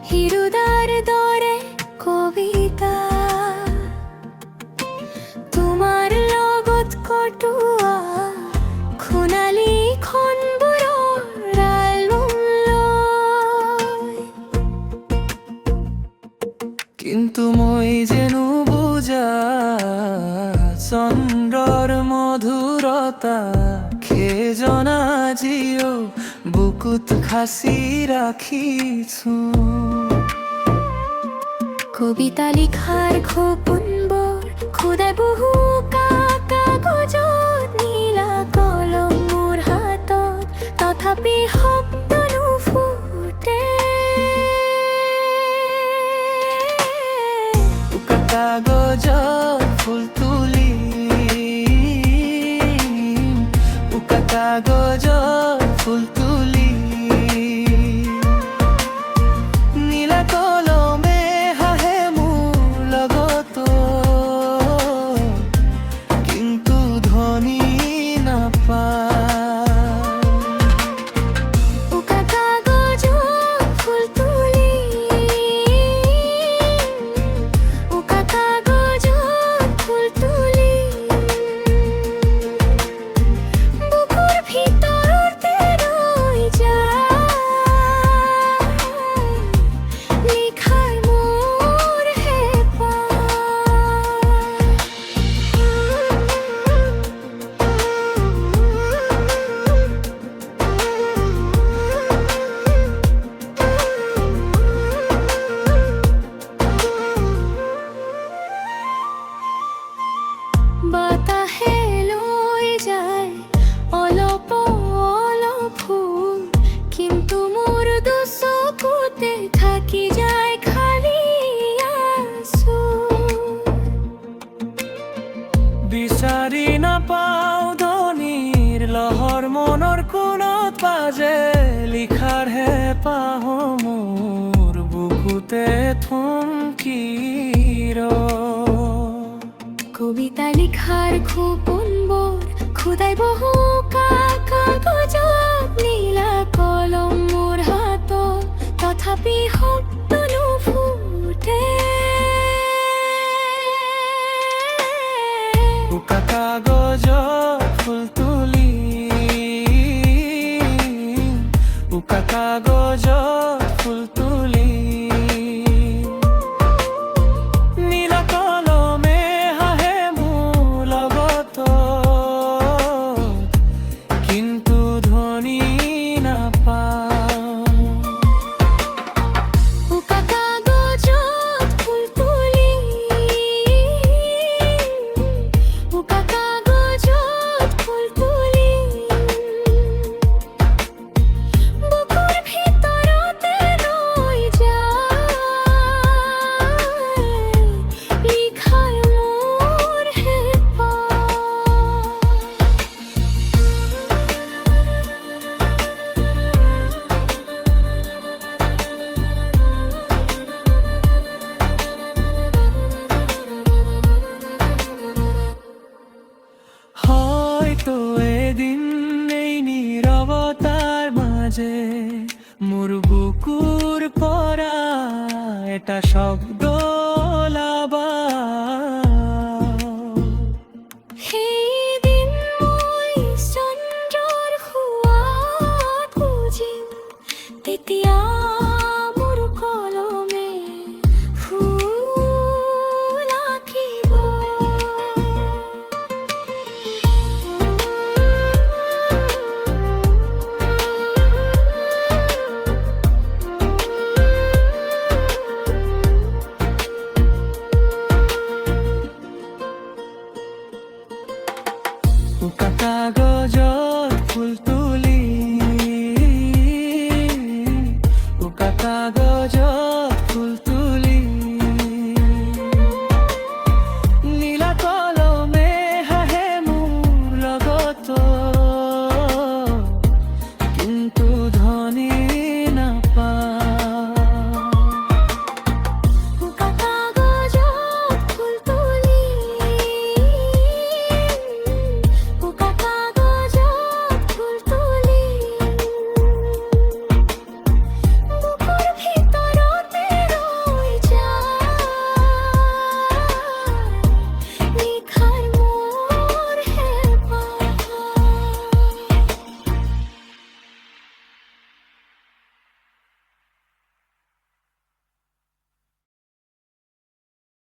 হিরুদার দরে কবিতা তোমাৰ লগত কটোৱা খুনালি খনবোৰৰ আলম লৈ। কিন্তু মই যেনো বুজা চন্দ্ৰৰ মধুৰতা খেজনা জিও বুকুত খাচি ৰাখিছো। কবিতা লিখাৰ সপোনবোৰ খুদাই বহু কাগজত, নীলা কলম মোৰ হাতত, তথাপি শব্দ নুফুটে। উকা কাগজত ফুল তুলি, উকা কাগজত ফুল তুলি, নীলা কলমে হাহে মোৰ লগত, কিন্তু ধ্বনি নাপায়। উকা কাগজত ফুল তুলি, উকা কাগজত ফুল তুলি, বুকুৰ ভিতৰতে ৰৈ যায় লিখাৰ মোৰ বতাহে লৈ যায় অলপ অলপ ফুল, কিন্তু মোৰ দুচকুতে থাকি যায় খালি আঁচু। বিচাৰি নাপাওঁ ধ্বনিৰ লহৰ মনৰ কোণত বাজে, লিখাৰ হেঁপাহ মোৰ বুকুতে থমকি ৰয়। কবিতা লিখাৰ সপোনবোৰ খুদাই বহু কাগজত, নীলা কলম মোৰ হাতত, তথাপি শব্দ নুফুটে। উকা কাগজত ফুল তুলি, উকা কাগজত ফুল তুলি, নীলা কলমে হাহে মোৰ লগত, কিন্তু ধ্বনি নাপাওঁ। উকা কাগজত ফুল তুলি, উকা কাগজত ফুল তুলি, বুকুৰ ভিতৰতে ৰৈ যায় লিখাৰ মোৰ হয়তো এদিন এই নীরবতার মাঝে মোৰ বুকুৰ পৰা এটা শব্দ ওলাবা। সেইদিন মই চন্দ্ৰৰ সোৱাদ বুজিম, তেতিয়া মোৰ কলমে ফুল আঁকিব। উকা কাগজত ফুল তুলি, উকা কাগজত ফুল তুলি, নীলা কলমে হাহে মোৰ লগত, কিন্তু ধ্বনি